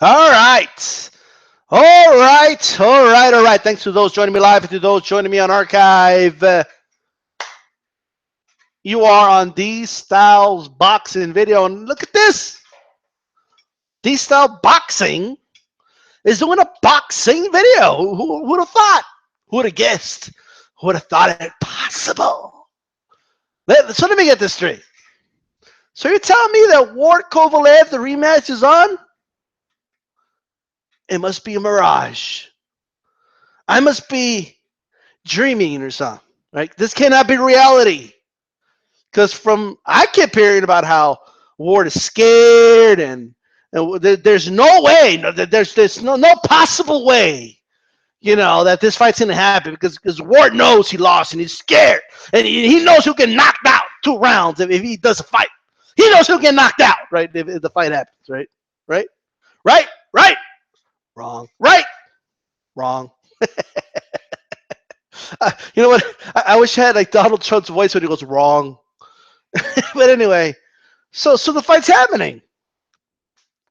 All right. All right. All right. All right. Thanks to those joining me live and to those joining me on archive. You are on D Styles Boxing video. And look at this. D Style Boxing is doing a boxing video. Who would have thought? Who would have guessed? Who would have thought it possible? So let me get this straight. So you're telling me that Ward Kovalev, the rematch is on? It must be a mirage. I must be dreaming or something. Right? This cannot be reality. Because from I kept hearing about how Ward is scared and there's no way, there's no possible way, that this fight's gonna happen because Ward knows he lost and he's scared and he knows he'll get knocked out 2 rounds if he does a fight. He knows he'll get knocked out, right? If the fight happens, right? Right? Right? Right? Wrong. Right? Wrong. You know what? I wish I had like Donald Trump's voice when he goes wrong. But anyway, so the fight's happening.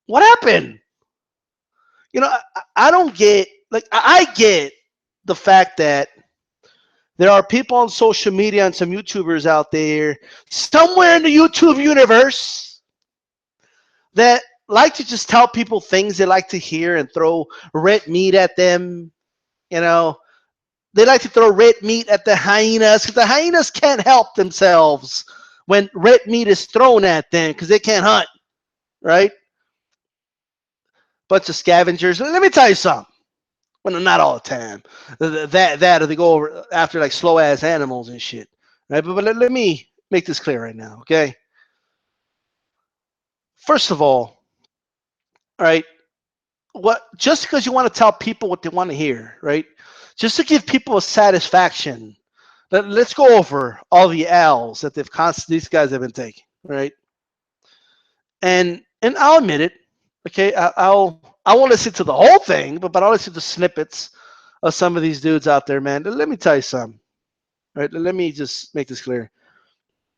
What happened? I don't get I get the fact that there are people on social media and some YouTubers out there somewhere in the YouTube universe that like to just tell people things they like to hear and throw red meat at them. You know, they like to throw red meat at the hyenas because the hyenas can't help themselves when red meat is thrown at them because they can't hunt, right? Bunch of scavengers. Let me tell you something. Well, not all the time. That or they go over after like slow ass animals and shit, right? But let me make this clear right now, okay? First of all right, what just because you want to tell people what they want to hear, right? Just to give people a satisfaction. Let's go over all the L's that these guys have been taking, right? And I'll admit it, okay? I won't listen to the whole thing, but I'll listen to snippets of some of these dudes out there, man. Let me tell you something. Right? Let me just make this clear.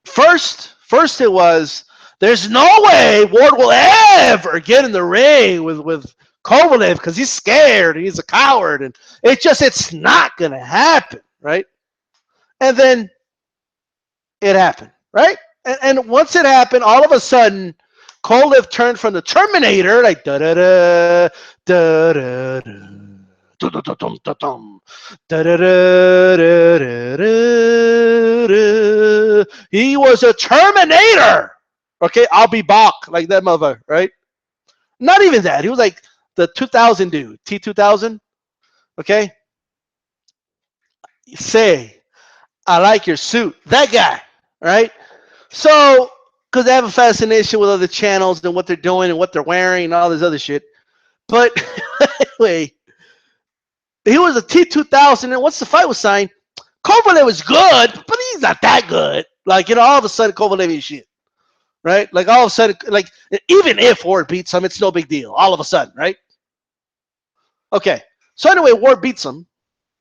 First it was there's no way Ward will ever get in the ring with Kovalev because he's scared and he's a coward and it's not gonna happen, right? And then it happened, right? And once it happened, all of a sudden Kovalev turned from the Terminator, like da da da da da da. He was a Terminator. Okay, I'll be back like that mother, right? Not even that. He was like the 2000 dude, T2000. Okay, say I like your suit. That guy, right? So, because they have a fascination with other channels and what they're doing and what they're wearing and all this other shit. But anyway, he was a T2000, and once the fight was signed, Kovalev was good, but he's not that good. Like, all of a sudden, Kovalev is shit, right? Like, all of a sudden, like, even if Ward beats him, it's no big deal. All of a sudden, right? Okay. So anyway, Ward beats him.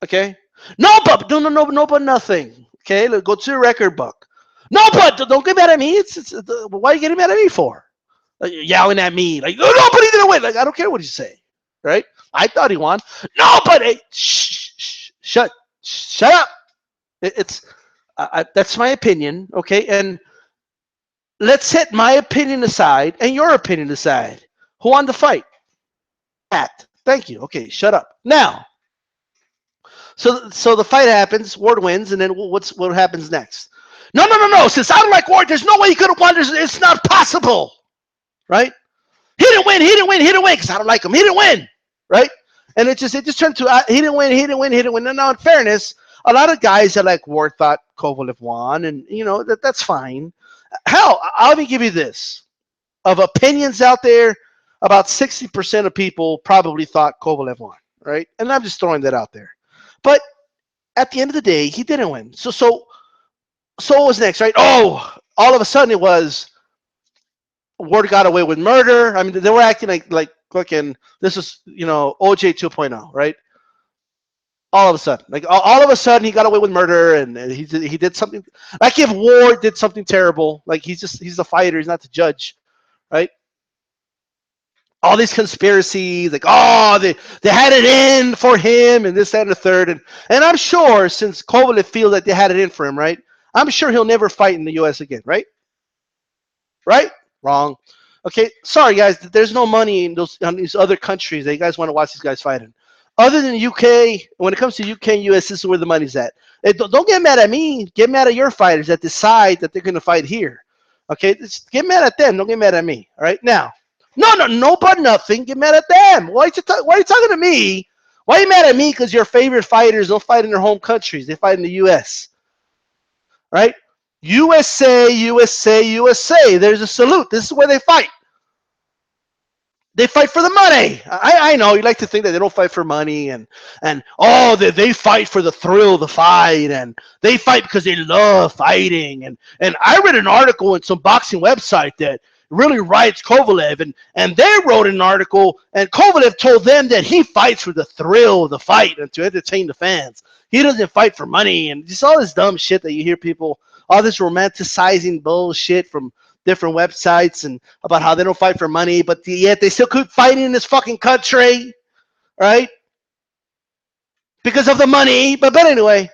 Okay. No, but nothing. Okay, let's go to the record book. No, but don't get mad at me. Why are you getting mad at me for? Like, yelling at me, like, no, but he didn't win. Like, I don't care what you say, right? I thought he won. No, but hey, shut up. It's that's my opinion, okay? And let's set my opinion aside and your opinion aside. Who won the fight? Pat. Thank you. Okay, shut up. Now, so the fight happens. Ward wins, and then what happens next? No. Since I don't like Ward, there's no way he could have won. It's not possible, right? He didn't win because I don't like him. He didn't win, right? And it just turned to he didn't win. Now, in fairness, a lot of guys that like Ward thought Kovalev won, and that's fine. Hell, let me give you this: of opinions out there, about 60% of people probably thought Kovalev won, right? And I'm just throwing that out there. But at the end of the day, he didn't win. So what was next, right? Oh, all of a sudden it was Ward got away with murder. I mean, they were acting like fucking this is OJ 2.0, right? All of a sudden, like all of a sudden, he got away with murder, and he did something like if Ward did something terrible, like he's a fighter, he's not the judge, right? all these conspiracies, like, oh, they had it in for him and this, that, and the third. And I'm sure since Kovalev feels that they had it in for him, right? I'm sure he'll never fight in the U.S. again, right? Right? Wrong. Okay, sorry guys, there's no money in these other countries that you guys want to watch these guys fighting. Other than the UK, when it comes to UK and US, this is where the money's at. Don't get mad at me. Get mad at your fighters that decide that they're going to fight here. Okay, just get mad at them. Don't get mad at me. All right, now, no, but nothing. Get mad at them. Why are you talking to me? Why are you mad at me? Because your favorite fighters don't fight in their home countries. They fight in the US. Right? USA, USA, USA. There's a salute. This is where they fight. They fight for the money. I know you like to think that they don't fight for money and oh they fight for the thrill of the fight and they fight because they love fighting and I read an article in some boxing website that really writes Kovalev and they wrote an article and Kovalev told them that he fights for the thrill of the fight and to entertain the fans. He doesn't fight for money and just all this dumb shit that you hear people, all this romanticizing bullshit from different websites and about how they don't fight for money, but yet they still keep fighting in this fucking country, right? Because of the money. But anyway,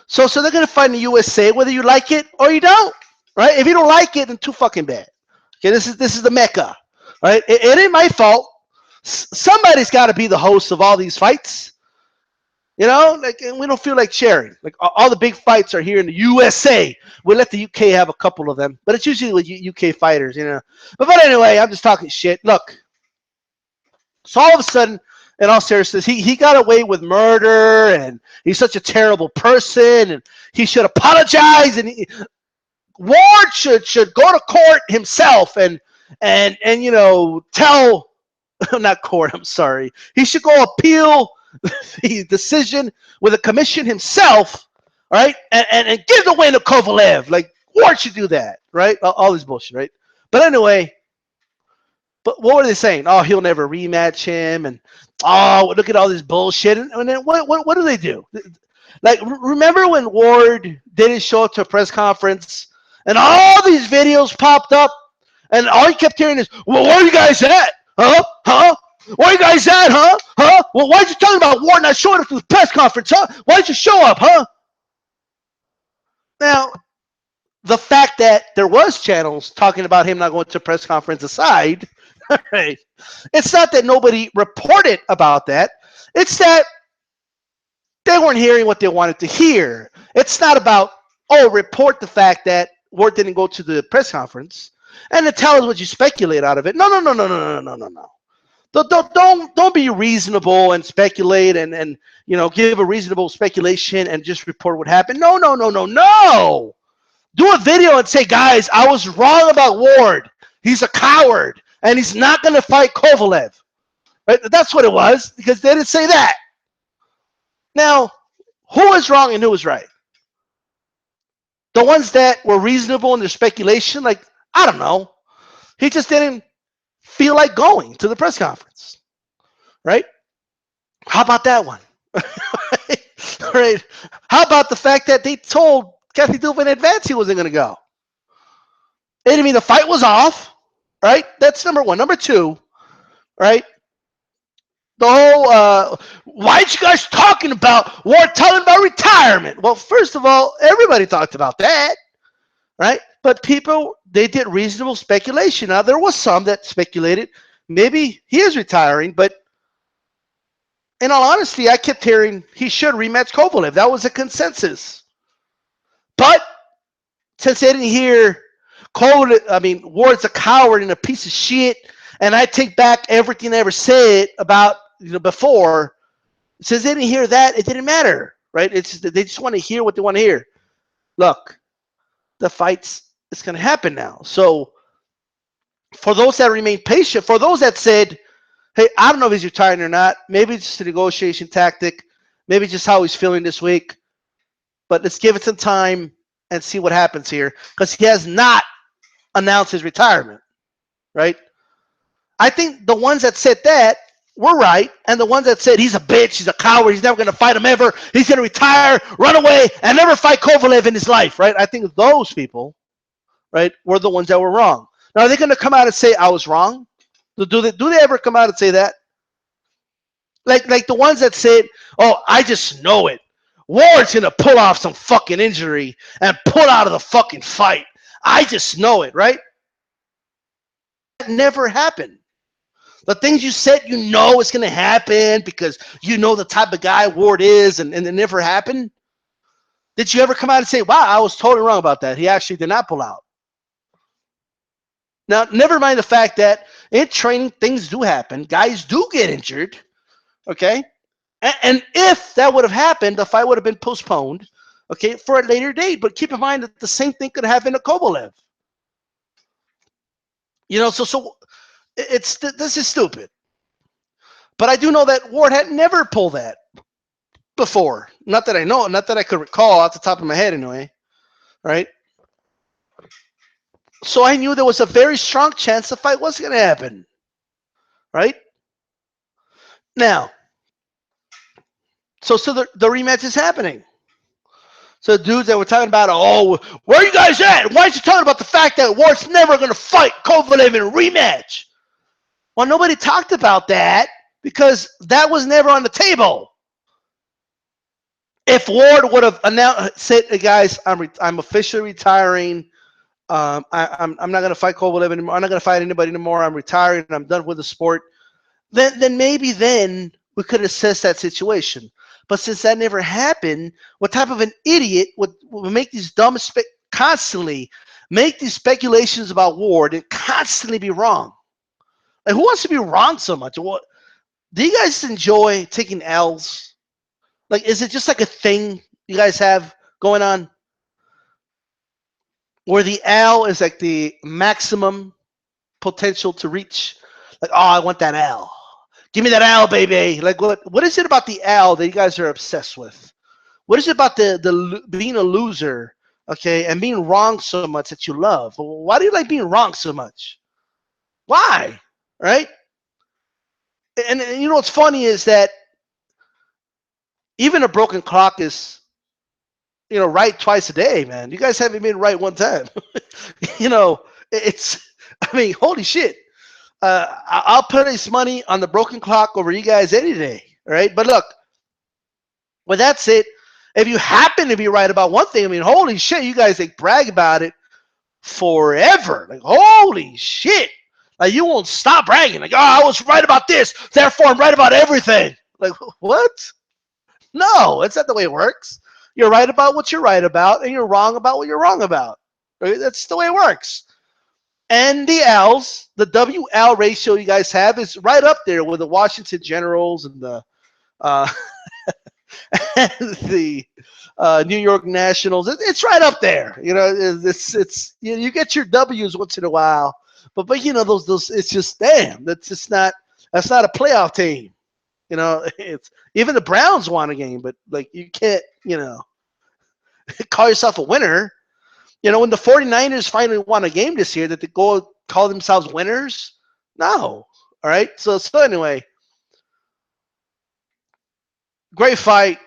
so they're gonna fight in the USA, whether you like it or you don't, right? If you don't like it, then too fucking bad. Okay, this is the Mecca, right? It ain't my fault. Somebody's got to be the host of all these fights. You know, like we don't feel like sharing. Like all the big fights are here in the USA. We let the UK have a couple of them, but it's usually with UK fighters, you know. But anyway, I'm just talking shit. Look, so all of a sudden, in all seriousness, he got away with murder, and he's such a terrible person, and he should apologize, and Ward should go to court himself and you know tell not court. I'm sorry. He should go appeal the decision with the commission himself, right? And give the win to Kovalev. Like, Ward should do that, right? All this bullshit, right? But anyway, but what were they saying? Oh, he'll never rematch him, and oh, look at all this bullshit. And then what do they do? Like, remember when Ward didn't show up to a press conference, and all these videos popped up, and all he kept hearing is, "Well, where are you guys at? Huh? Where you guys at, huh? Well, why'd you talking about Ward not showing up to the press conference, huh? Why'd you show up, huh?" Now, the fact that there was channels talking about him not going to press conference aside, right? It's not that nobody reported about that. It's that they weren't hearing what they wanted to hear. It's not about, oh, report the fact that Ward didn't go to the press conference and then tell us what you speculate out of it. No. Don't be reasonable and speculate and you know give a reasonable speculation and just report what happened. No. Do a video and say, guys, I was wrong about Ward. He's a coward and he's not going to fight Kovalev. Right? That's what it was because they didn't say that. Now, who was wrong and who was right? The ones that were reasonable in their speculation, like, I don't know. He just didn't feel like going to the press conference, right? How about that one? Right? How about the fact that they told Kathy Doof in advance he wasn't going to go? It didn't mean the fight was off, right? That's number one. Number two, right? The whole, why aren't you guys talking about Ward telling about retirement? Well, first of all, everybody talked about that, right? But people, they did reasonable speculation. Now, there was some that speculated maybe he is retiring, but in all honesty, I kept hearing he should rematch Kovalev. That was a consensus. But since they didn't hear Ward's a coward and a piece of shit, and I take back everything I ever said about before, since they didn't hear that, it didn't matter, right? They just want to hear what they want to hear. Look, the fight's it's going to happen now. So for those that remain patient, for those that said, hey, I don't know if he's retiring or not, maybe it's just a negotiation tactic, maybe just how he's feeling this week, but let's give it some time and see what happens here because he has not announced his retirement, right? I think the ones that said that were right, and the ones that said he's a bitch, he's a coward, he's never going to fight him ever, he's going to retire, run away, and never fight Kovalev in his life, right? I think those people, right, were the ones that were wrong. Now, are they going to come out and say I was wrong? Do they ever come out and say that? Like the ones that said, "Oh, I just know it. Ward's gonna pull off some fucking injury and pull out of the fucking fight. I just know it," right? That never happened. The things you said you know it's gonna happen because you know the type of guy Ward is, and it never happened. Did you ever come out and say, "Wow, I was totally wrong about that. He actually did not pull out"? Now, never mind the fact that in training things do happen. Guys do get injured. Okay. And if that would have happened, the fight would have been postponed, okay, for a later date. But keep in mind that the same thing could happen to Kovalev. So this is stupid. But I do know that Ward had never pulled that before. Not that I know, not that I could recall off the top of my head, anyway. Right? So I knew there was a very strong chance the fight was going to happen. Right? Now, so the rematch is happening. So the dudes that were talking about, "Oh, where are you guys at? Why aren't you talking about the fact that Ward's never going to fight Kovalev in a rematch?" Well, nobody talked about that because that was never on the table. If Ward would have announced, said, "Hey guys, I'm officially retiring. I'm not going to fight Kovalev anymore. I'm not going to fight anybody anymore. I'm retiring. I'm done with the sport." Then maybe then we could assess that situation. But since that never happened, what type of an idiot would make these constantly make these speculations about Ward and constantly be wrong? Like, who wants to be wrong so much? What do you guys enjoy taking L's? Like, is it just like a thing you guys have going on where the L is like the maximum potential to reach? Like, oh, I want that L. Give me that L, baby. Like, what is it about the L that you guys are obsessed with? What is it about the being a loser, okay, and being wrong so much that you love? Why do you like being wrong so much? Why? Right? And you know what's funny is that even a broken clock is, right twice a day, man. You guys haven't been right one time. you know, it's, I mean, holy shit. I'll place money on the broken clock over you guys any day, right? But look, well, that's it. If you happen to be right about one thing, I mean, holy shit, you guys like brag about it forever. Like, holy shit. Like, you won't stop bragging. Like, oh, I was right about this, therefore I'm right about everything. Like, what? No, it's not the way it works. You're right about what you're right about, and you're wrong about what you're wrong about. Right? That's the way it works. And the L's, the WL ratio you guys have is right up there with the Washington Generals and the uh, and the New York Nationals. It's right up there. It's you get your W's once in a while, but those it's just damn. That's not a playoff team. It's even the Browns won a game, but like you can't call yourself a winner. When the 49ers finally won a game this year, that they go call themselves winners? No. All right. So anyway, great fight.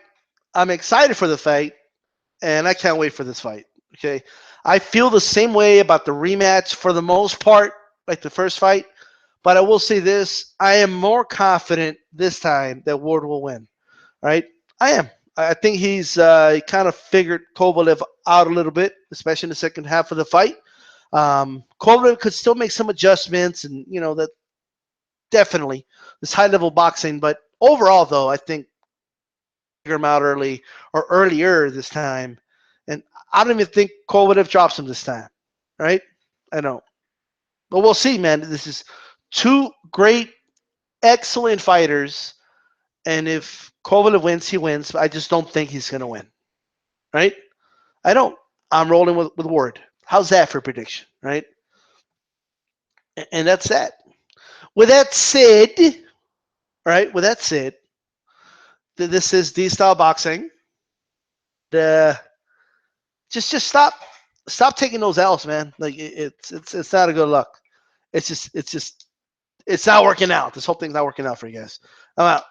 I'm excited for the fight, and I can't wait for this fight. Okay. I feel the same way about the rematch for the most part, like the first fight. But I will say this: I am more confident this time that Ward will win. All right. I am. I think he's he kind of figured Kovalev out a little bit, especially in the second half of the fight. Kovalev could still make some adjustments, and that definitely this high level boxing. But overall, though, I think figure him out early or earlier this time, and I don't even think Kovalev drops him this time. Right? I don't. But we'll see, man. This is two great, excellent fighters, and if Kovalev wins, he wins. I just don't think he's going to win. Right? I don't. I'm rolling with Ward. How's that for prediction? Right? And that's that. With that said, right? With that said, this is DStyleBoxing. Just stop taking those L's, man. Like it's not a good luck. It's not working out. This whole thing's not working out for you guys. I'm out.